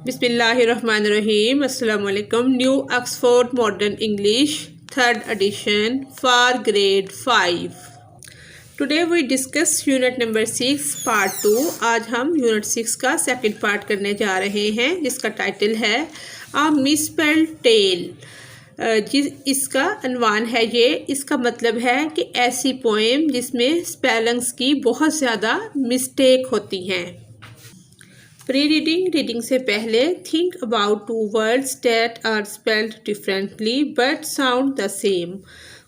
Bismillahirrahmanirrahim. Assalamu alaikum. New Oxford Modern English, 3rd edition for grade 5. Today we discuss unit number 6 part 2. आज हम unit 6 का second part करने जा रहे हैं जिसका टाइटल है A Misspelled Tale. इसका अनवान है ये, इसका मतलब है कि ऐसी पोएम जिसमें स्पेलिंग्स की बहुत ज़्यादा मिस्टेक होती हैं। प्री रीडिंग से पहले think about 2 words that are spelled differently but sound the same।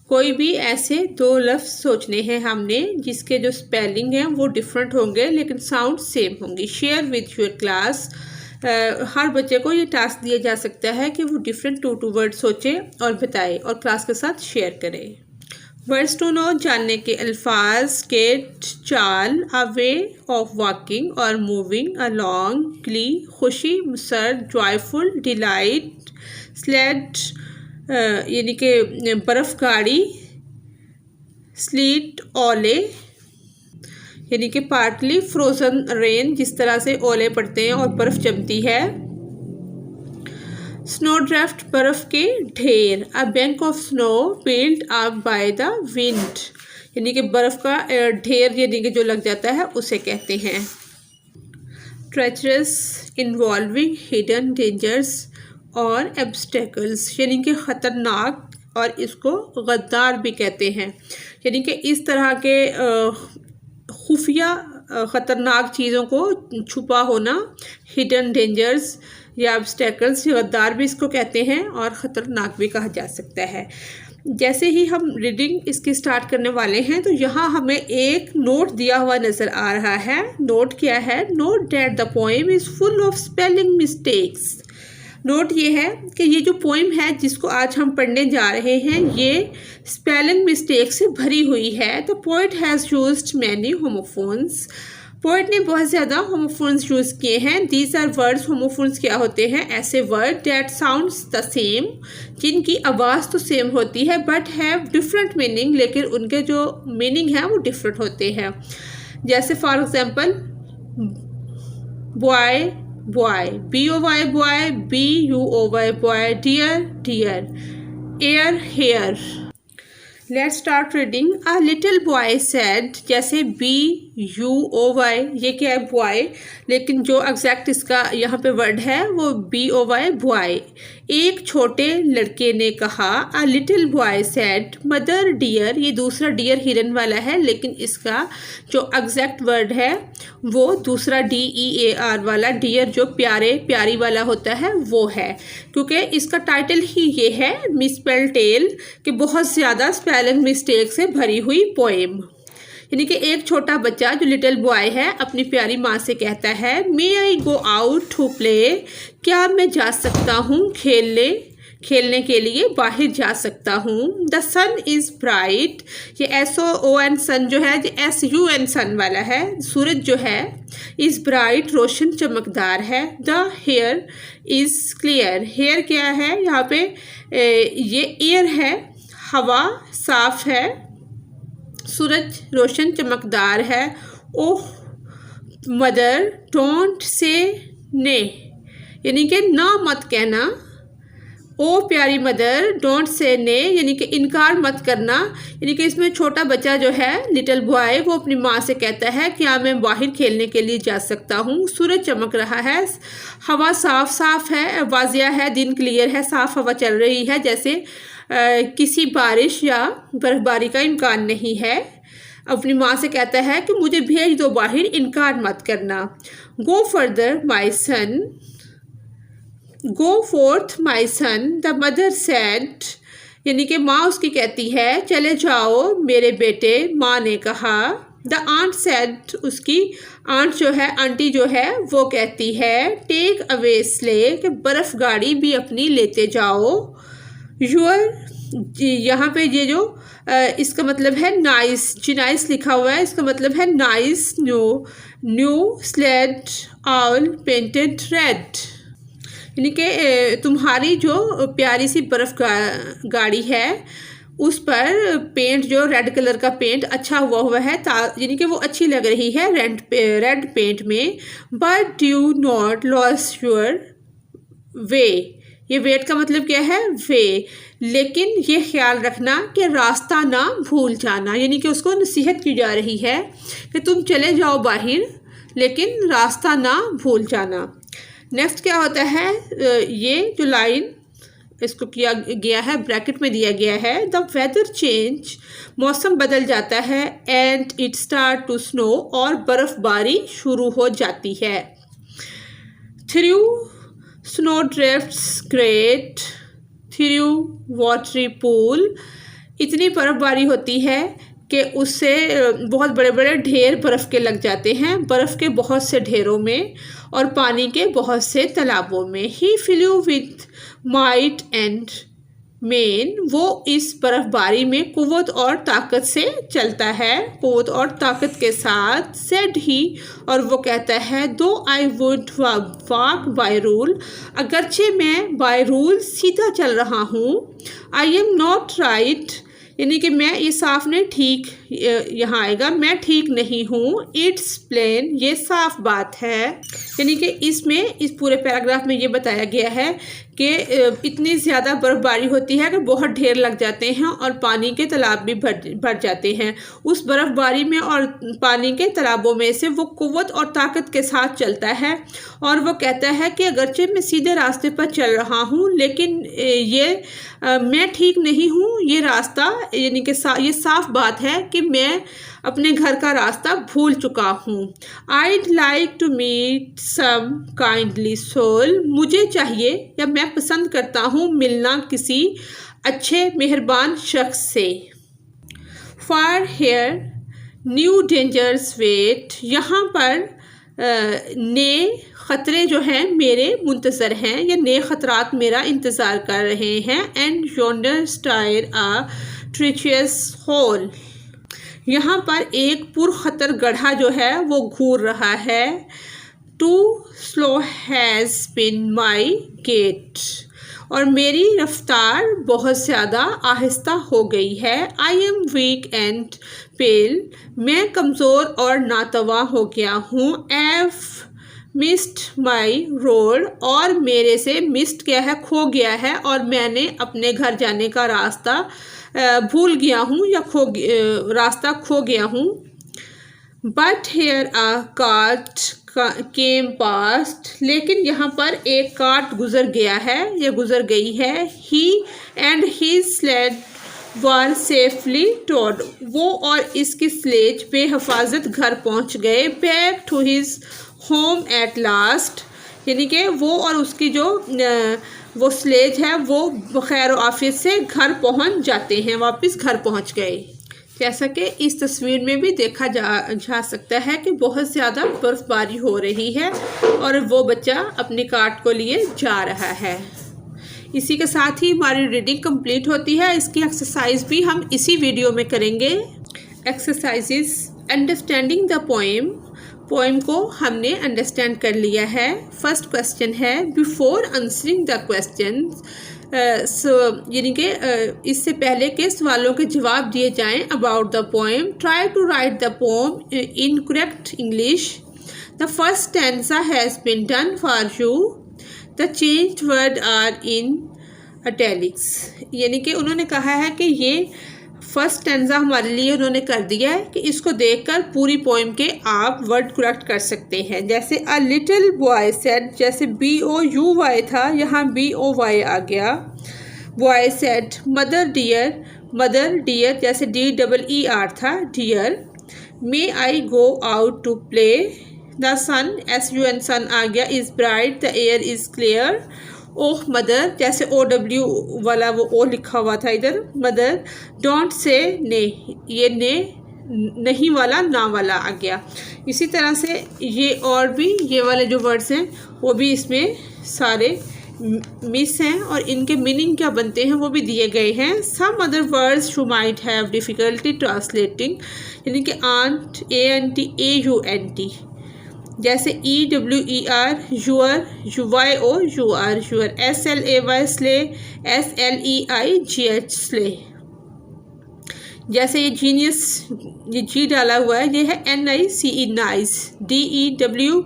कोई भी ऐसे 2 लफ्ज़ सोचने हैं हमने जिसके जो स्पेलिंग हैं वो डिफरेंट होंगे लेकिन साउंड सेम होंगी। Share with your class. हर बच्चे को ये टास्क दिया जा सकता है कि वो डिफरेंट 2 वर्ड सोचे और बताए और क्लास के साथ शेयर करे। वर्ड्स टू नो, जानने के अल्फाज। गेट, चाल, अ वे ऑफ वॉकिंग और मूविंग अलॉन्ग। ग्ली, खुशी, मुसर, जॉयफुल, डिलाइट। स्लेड यानी कि बर्फ़ गाड़ी। स्लीट, ओले यानी कि पार्टली फ्रोज़न रेन, जिस तरह से ओले पड़ते हैं और बर्फ़ जमती है। स्नो ड्राफ्ट, बर्फ़ के ढेर। A bank of snow build up by the wind यानी कि बर्फ़ का ढेर यानी कि जो लग जाता है उसे कहते हैं। ट्रेचरस, इन्वॉल्विंग हिडन डेंजर्स और एब्स्टेकल्स यानी कि ख़तरनाक, और इसको गद्दार भी कहते हैं यानी कि इस तरह के खुफिया ख़तरनाक चीज़ों को छुपा होना। हिडन डेंजर्स या ऑब्स्टेकल्स, गद्दार भी इसको कहते हैं और ख़तरनाक भी कहा जा सकता है। जैसे ही हम रीडिंग इसकी स्टार्ट करने वाले हैं तो यहाँ हमें एक नोट दिया हुआ नज़र आ रहा है। नोट क्या है? Note that the poem is full of spelling mistakes. Note ये है कि ये जो पोएम है जिसको आज हम पढ़ने जा रहे हैं ये स्पेलिंग मिस्टेक से भरी हुई है। The poet has used many homophones. Poet ने बहुत ज़्यादा होमोफोन्स यूज़ किए हैं। These are words. होमोफोन्स क्या होते हैं? ऐसे word that sounds the same, जिनकी आवाज़ तो सेम होती है बट हैव डिफरेंट मीनिंग, लेकिन उनके जो मीनिंग है वो डिफरेंट होते हैं। जैसे for example boy, boy, BOY boy, BUOY boy. Dear, dear. Air, hair. Let's start reading. A little boy said, जैसे BUOY ये क्या है? बॉय, लेकिन जो एग्जैक्ट इसका यहाँ पे वर्ड है वो BOY बॉय। एक छोटे लड़के ने कहा। A little boy said mother dear, ये दूसरा डियर हिरन वाला है लेकिन इसका जो एग्जैक्ट वर्ड है वो दूसरा DEAR वाला, डियर जो प्यारे प्यारी वाला होता है वो है, क्योंकि इसका टाइटल ही ये है मिसस्पेल्ड टेल कि बहुत ज़्यादा स्पेलिंग मिस्टेक से भरी हुई पोएम। यानी कि एक छोटा बच्चा जो लिटिल बॉय है अपनी प्यारी माँ से कहता है मे I go out to play, क्या मैं जा सकता हूँ खेलने के लिए बाहर जा सकता हूँ। द सन इज़ ब्राइट, ये SON सन जो है ये SUN सन वाला है। सूरज जो है इज़ ब्राइट, रोशन चमकदार है। The hair is clear, hair क्या है यहाँ पे? ये एयर है, हवा साफ है। सूरज रोशन चमकदार है। ओह मदर डोंट से ने, यानी कि ना मत कहना। ओ प्यारी मदर डोंट से ने यानी कि इनकार मत करना। यानी कि इसमें छोटा बच्चा जो है लिटिल बॉय वो अपनी माँ से कहता है क्या मैं बाहर खेलने के लिए जा सकता हूँ। सूरज चमक रहा है, हवा साफ है, वाजिया है, दिन क्लियर है, साफ हवा चल रही है, जैसे किसी बारिश या बर्फबारी का इम्कान नहीं है। अपनी माँ से कहता है कि मुझे भेज दो बाहर, इनकार मत करना। Go further my son, go forth my son, the mother said, यानी कि माँ उसकी कहती है चले जाओ मेरे बेटे, माँ ने कहा। द आंट सेड, उसकी आंट जो है आंटी जो है वो कहती है टेक अवे स्ले, कि बर्फ़ गाड़ी भी अपनी लेते जाओ। यूर, यहाँ पे ये जो इसका मतलब है नाइस, जी नाइस लिखा हुआ है, इसका मतलब है nice. New sled all painted red, यानी कि तुम्हारी जो प्यारी सी बर्फ़ गाड़ी है उस पर पेंट जो रेड कलर का पेंट अच्छा हुआ है, यानी कि वो अच्छी लग रही है रेड पेंट में। But you not lost your way, ये वेट का मतलब क्या है? वे। लेकिन ये ख्याल रखना कि रास्ता ना भूल जाना, यानी कि उसको नसीहत की जा रही है कि तुम चले जाओ बाहर लेकिन रास्ता ना भूल जाना। नेक्स्ट क्या होता है? ये जो लाइन इसको किया गया है, ब्रैकेट में दिया गया है, द वेदर चेंज, मौसम बदल जाता है, and it start to snow, और बर्फबारी शुरू हो जाती है। Through snow drifts great through watery pool, इतनी बर्फबारी होती है कि उससे बहुत बड़े बड़े ढेर बर्फ़ के लग जाते हैं, बर्फ़ के बहुत से ढेरों में और पानी के बहुत से तालाबों में। He flew with might and main, वो इस बर्फबारी में कुव्वत और ताकत से चलता है, कुव्वत और ताकत के साथ। सेड ही, और वो कहता है, दो I would walk by rule, अगरचे मैं बाय रूल सीधा चल रहा हूँ। आई एम नॉट राइट, यानी कि मैं, ये साफ नहीं, ठीक यहाँ आएगा, मैं ठीक नहीं हूँ। इट्स प्लेन, ये साफ बात है, यानी कि इसमें, इस पूरे पैराग्राफ में ये बताया गया है कि इतनी ज़्यादा बर्फबारी होती है कि बहुत ढेर लग जाते हैं और पानी के तालाब भी भर जाते हैं। उस बर्फबारी में और पानी के तालाबों में से वो कुव्वत और ताकत के साथ चलता है, और वो कहता है कि अगरचे मैं सीधे रास्ते पर चल रहा हूँ लेकिन मैं ठीक नहीं हूँ, ये रास्ता, यानी कि ये साफ बात है कि मैं अपने घर का रास्ता भूल चुका हूँ। I'd like to meet some kindly soul, मुझे चाहिए या मैं पसंद करता हूँ मिलना किसी अच्छे मेहरबान शख्स से। For here new dangers wait, यहाँ पर नए ख़तरे जो हैं मेरे मुंतज़र हैं, या नए ख़तरात मेरा इंतज़ार कर रहे हैं। And yonder stair a treacherous hole, यहाँ पर एक पुरखतर गड्ढा जो है वो घूर रहा है। Too slow has been my gait, और मेरी रफ्तार बहुत ज़्यादा आहिस्ता हो गई है। I am weak and pale, मैं कमज़ोर और नातवा हो गया हूँ। एफ मिस्ड माई रोड, और मेरे से मिस्ड क्या है? खो गया है, और मैंने अपने घर जाने का रास्ता भूल गया हूँ या रास्ता खो गया हूँ। But here a cart came past, लेकिन यहाँ पर एक कार्ट गुजर गया है या गुजर गई है। He and his sled were safely towed, वो और इसकी स्लेज बेहफाजत घर पहुँच गए। Back to his home at last, यानी कि वो और उसकी जो वो स्लेज है वो खैर आफियत से घर पहुंच जाते हैं, वापस घर पहुंच गए। जैसा कि इस तस्वीर में भी देखा जा सकता है कि बहुत ज़्यादा बर्फबारी हो रही है और वो बच्चा अपनी कार्ट को लिए जा रहा है। इसी के साथ ही हमारी रीडिंग कंप्लीट होती है। इसकी एक्सरसाइज भी हम इसी वीडियो में करेंगे। Exercises understanding the poem, poem को हमने अंडरस्टैंड कर लिया है। फर्स्ट क्वेश्चन है, बिफोर आंसरिंग द क्वेश्चन, यानी कि इससे पहले के सवालों के जवाब दिए जाएं about the poem. Try to write the poem in correct English. The first stanza has been done for you. The changed word are in italics, यानी कि उन्होंने कहा है कि ये फर्स्ट स्टैंजा हमारे लिए उन्होंने कर दिया है कि इसको देखकर पूरी पोएम के आप वर्ड करेक्ट कर सकते हैं। जैसे अ लिटिल बॉय सेड, जैसे BOUY था, यहाँ BOY आ गया। Boy said mother dear, mother dear जैसे DEER था, dear. May I go out to play. The sun SUN sun आ गया, is bright, the air is clear. Oh mother, जैसे OW वाला वो ओ लिखा हुआ था इधर, मदर। डोंट से ने, ये ने नहीं वाला ना वाला आ गया। इसी तरह से ये और भी ये वाले जो वर्ड्स हैं वो भी इसमें सारे मिस हैं और इनके मीनिंग क्या बनते हैं वो भी दिए गए हैं। Some other words you might have difficulty translating, यानी कि आंट ANT AUNT, जैसे EWER ewer, UYO you're, your. SLAY slay, SLEIGH sleigh. जैसे ये जीनियस, ये जी डाला हुआ है, ये है NICE नाइस। DEW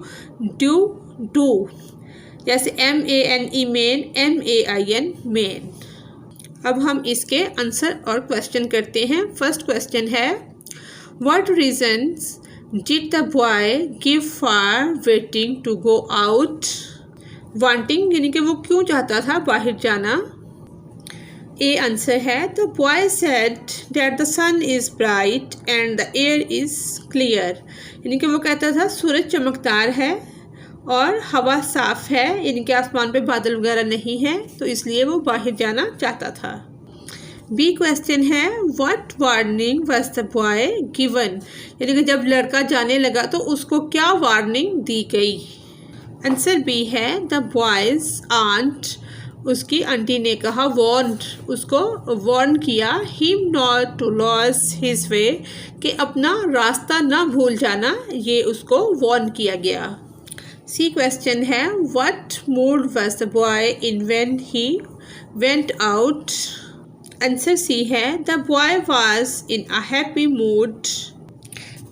डू, जैसे MANE मेन, MAIN मेन। अब हम इसके आंसर और क्वेश्चन करते हैं। फर्स्ट क्वेश्चन है, what reasons did the boy give for waiting to go out? Wanting यानी कि वो क्यों चाहता था बाहर जाना। ए आंसर है, the boy said that the sun is bright and the air is clear. यानी कि वो कहता था सूरज चमकदार है और हवा साफ है, यानी कि आसमान पे बादल वगैरह नहीं है, तो इसलिए वो बाहर जाना चाहता था। बी क्वेश्चन है, what warning was the boy given? यानी कि जब लड़का जाने लगा तो उसको क्या वार्निंग दी गई? आंसर बी है, द बॉयज आंट, उसकी आंटी ने कहा, वार्नड, उसको वार्न किया, him not to lose his way, कि अपना रास्ता ना भूल जाना, ये उसको वार्न किया गया। सी क्वेश्चन है, what mood was the boy in when he went out? Answer C है, the boy was in a happy mood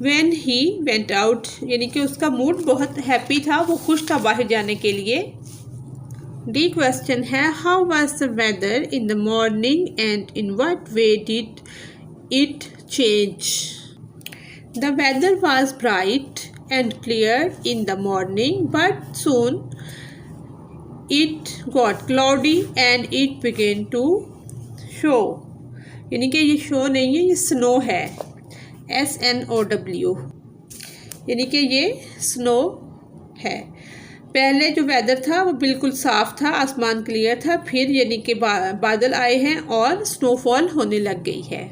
when he went out, यानी कि उसका मूड बहुत हैप्पी था, वो खुश था बाहर जाने के लिए। डी क्वेश्चन है, how was the weather in the morning and in what way did it change? The weather was bright and clear in the morning, but soon it got cloudy and it began to show। यानी कि ये show नहीं है, ये snow है, SNOW, यानी कि ये स्नो है। पहले जो वेदर था वो बिल्कुल साफ था, आसमान क्लियर था, फिर यानी कि बादल आए हैं और स्नोफॉल होने लग गई है।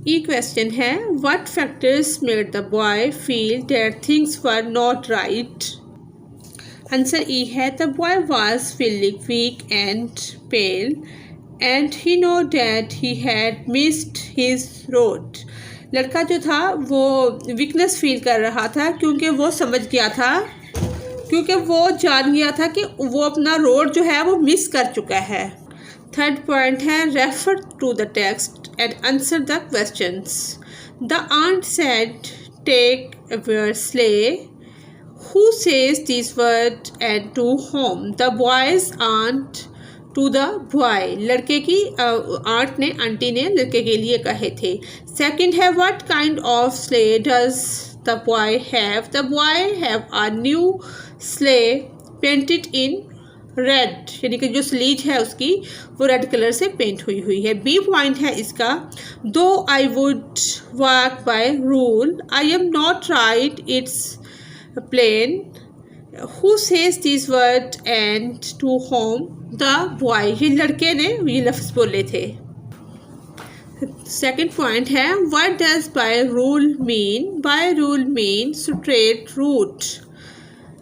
ई क्वेश्चन है, what factors made the boy feel that things were not right? Answer E है, the boy was feeling weak and pale and he knew that he had missed his road. लड़का जो था वो weakness feel कर रहा था क्योंकि वो समझ गया था, क्योंकि वो जान गया था कि वो अपना रोड जो है वो मिस कर चुका है। थर्ड पॉइंट है, refer to the text and answer the questions। The aunt said, take your sleigh. Who says these words and to whom? The boy's aunt to the boy। लड़के की aunt ने, aunty ने लड़के के लिए कहे थे। सेकंड है, what kind of sleigh does the boy have? The boy have a new sleigh painted in red, यानी कि जो स्लीज है उसकी वो रेड कलर से पेंट हुई हुई है। बी पॉइंट है इसका, though I would work by rule, I am not right, it's plain. Who says this word and to whom? The boy. ये लड़के ने ये लफ्ज़ बोले थे। सेकंड पॉइंट है, what does by rule mean? By rule mean straight route,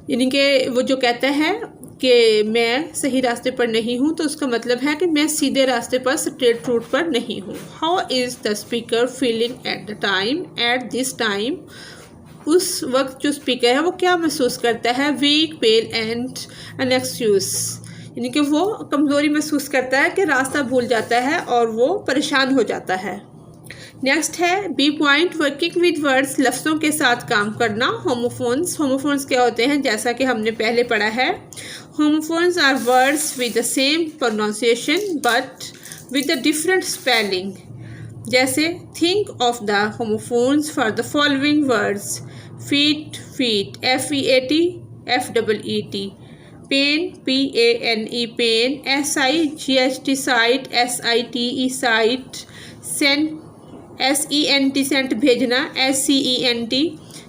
यानी कि वो जो कहता है कि मैं सही रास्ते पर नहीं हूँ, तो उसका मतलब है कि मैं सीधे रास्ते पर, स्ट्रेट रूट पर नहीं हूँ। How is the speaker feeling at the time? At this time, उस वक्त जो स्पीकर है वो क्या महसूस करता है? वीक, पेल एंड अनएक्सक्यूज, यानी कि वो कमज़ोरी महसूस करता है कि रास्ता भूल जाता है और वो परेशान हो जाता है। नेक्स्ट है B point, working with words, लफ्ज़ों के साथ काम करना। होमोफोन्स, होमोफोन्स क्या होते हैं? जैसा कि हमने पहले पढ़ा है, homophones are words with the same pronunciation but with the different spelling. जैसे think of the homophones for the following words, feat, feet, FEAT, FEET, pane, PANE, pain, SIGHT, sight, SITE, site, cent, SENT, sent भेजना, SCENT,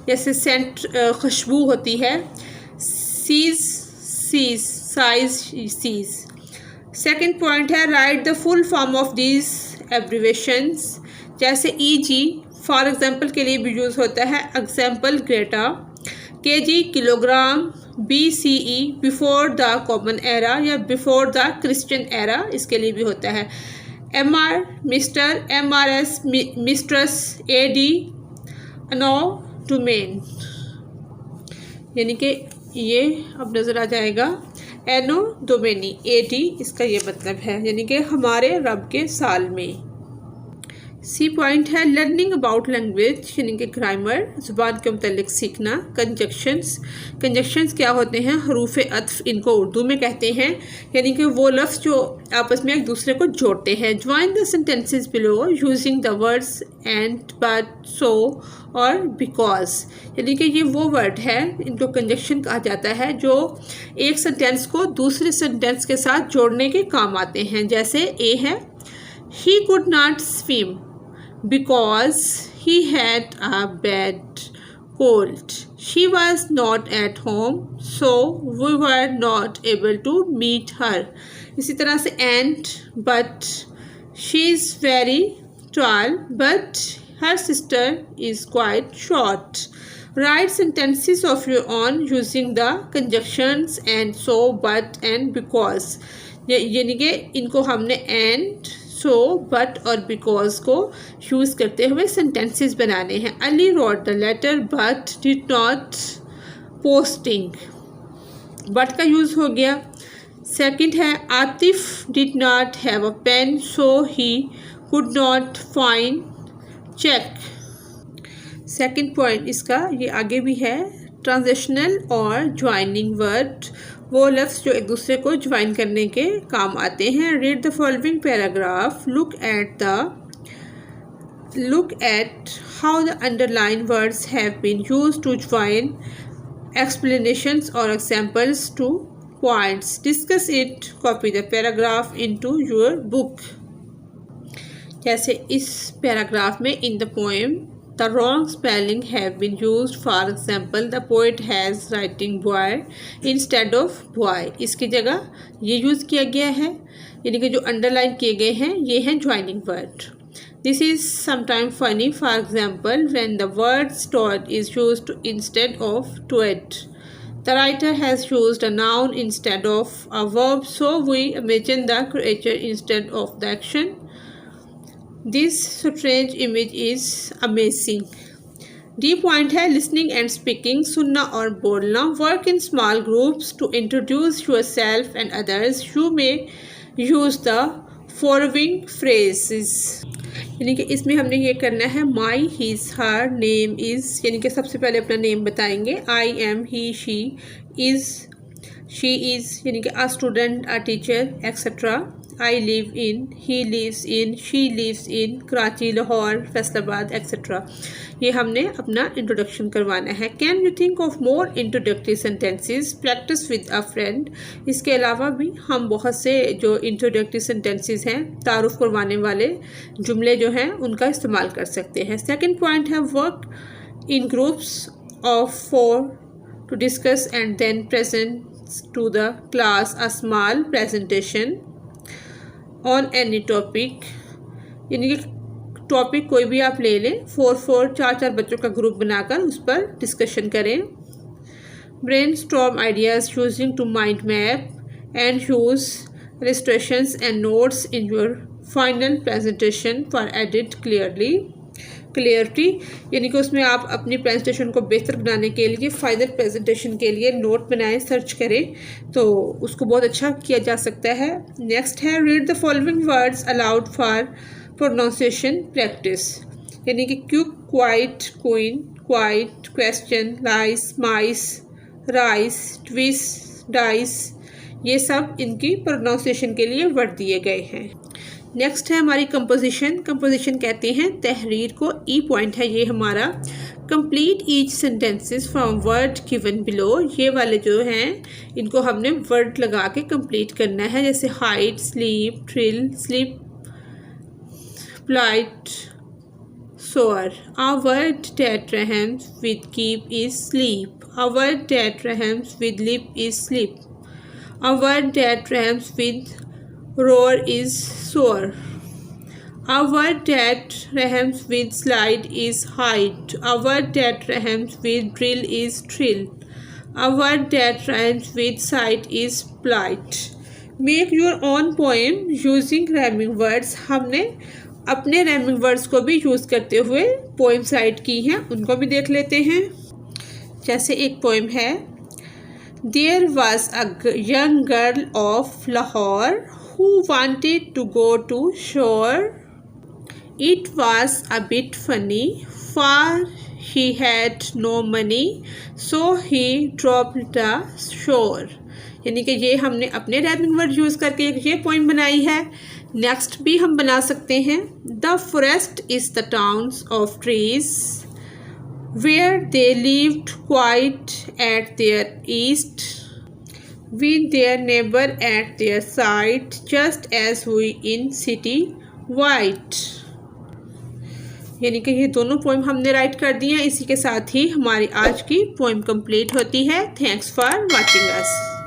जैसे scent खुशबू होती है, seas, sees, size, seize. Second point है, write the full form of these abbreviations, जैसे EG for example के लिए भी यूज़ होता है, एग्जांपल ग्रेटा, KG kilogram, BCE before the common era या बिफोर द क्रिश्चियन एरा, इसके लिए भी होता है। MR mister, MRS mistress, AD no domain, यानी कि ये अब नज़र आ जाएगा, एनो डोमेनी, AD इसका ये मतलब है, यानी कि हमारे रब के साल में। सी पॉइंट है लर्निंग अबाउट लैंग्वेज यानी कि ग्रामर, ज़ुबान के मुतालिक सीखना। कंजक्शंस क्या होते हैं? हरूफ अत्फ, इनको उर्दू में कहते हैं, यानी कि वो लफ्ज़ जो आपस में एक दूसरे को जोड़ते हैं। Join the sentences below using the words and, but, so और बिकॉज, यानी कि ये वो वर्ड है, इनको कंजक्शन कहा जाता है, जो एक सेंटेंस को दूसरे सेंटेंस के साथ जोड़ने के काम आते हैं। जैसे ए है, he could not swim because he had a bad cold. She was not at home, so we were not able to meet her. इसी तरह से and, but, she is very tall, but her sister is quite short. Write sentences of your own using the conjunctions and, so, but and because. यानी कि इनको हमने and, so, but और because को use करते हुए सेंटेंसेस बनाने हैं। Ali wrote the letter but did not posting, but का यूज़ हो गया। सेकंड है Atif did not have a pen so he could not find check. Second point इसका ये आगे भी है, ट्रांजिशनल और ज्वाइनिंग वर्ड, वो लफ्ज़ जो एक दूसरे को ज्वाइन करने के काम आते हैं। Read the following paragraph, look at how the underline words have been used to join explanations और examples to points, discuss it, copy the paragraph into your book. जैसे इस पैराग्राफ में in the poem the wrong spelling have been used. For example, the poet has writing boy instead of boy. इसकी जगह ये use किया गया है, यानी कि जो अंडरलाइन किए गए हैं ये हैं joining word. This is sometimes funny. For example, when the word stored is used instead of to it. The writer has used a noun instead of a verb, so we imagine the creature instead of the action. This strange image is amazing. D point है listening and speaking, सुनना और बोलना। Work in small groups to introduce yourself and others. You may use the following phrases. यानी कि इसमें हमने ये करना है my, his, her, name is, यानी कि सबसे पहले अपना नेम बताएंगे। I am, he, she, is, she is, यानी कि a student, a teacher, etc. I live in, he lives in, she lives in, Karachi, Lahore, Faisalabad, etc. ये हमने अपना इंट्रोडक्शन करवाना है। Can you think of more introductory sentences, practice with a friend. इसके अलावा भी हम बहुत से जो इंट्रोडक्टरी सेंटेंसेस हैं, तारुफ करवाने वाले जुमले जो हैं उनका इस्तेमाल कर सकते हैं। सेकेंड पॉइंट है work in groups of 4 to discuss and then present to the class a small presentation on any topic, यानी कि टॉपिक कोई भी आप ले लें, 4 बच्चों का ग्रुप बनाकर उस पर डिस्कशन करें। Brainstorm ideas using to mind map and use illustrations and notes in your final presentation for added clarity, यानी कि उसमें आप अपनी प्रेजेंटेशन को बेहतर बनाने के लिए फाइनल प्रेजेंटेशन के लिए नोट बनाएं, सर्च करें तो उसको बहुत अच्छा किया जा सकता है। नेक्स्ट है read the following words aloud for pronunciation practice, यानी कि quick, quite, queen, quiet, question, lice, mice, rice, twist, dice, ये सब इनकी प्रोनाउंसिएशन के लिए वर्ड दिए गए हैं। नेक्स्ट है हमारी कंपोजिशन कहते हैं तहरीर को। ई पॉइंट है ये हमारा, complete each sentences from word given below. ये वाले जो हैं इनको हमने वर्ड लगा के कंप्लीट करना है, जैसे height, sleep, thrill, sleep, plight, soar. A word that rhymes with keep is sleep. A word that rhymes with lip is sleep. A word that rhymes with roar is soar. A word that rhymes with slide is hide. A word that rhymes with drill is trill. A word that rhymes with sight is plight. Make your own poem using rhyming words. हमने अपने rhyming words को भी use करते हुए poems right की हैं, उनको भी देख लेते हैं। जैसे एक poem है, There was a young girl of Lahore who wanted to go to shore It was a bit funny, for he had no money, so he dropped the shore. यानी कि ये हमने अपने राइमिंग वर्ड यूज़ करके एक ये poem बनाई है। नेक्स्ट भी हम बना सकते हैं। The forest is the towns of trees where they lived quite at their ease with their neighbor at their side, just as we in city white. यानी कि ये दोनों पोइम हमने राइट कर दी हैं। इसी के साथ ही हमारी आज की पोइम कंप्लीट होती है। Thanks for watching us.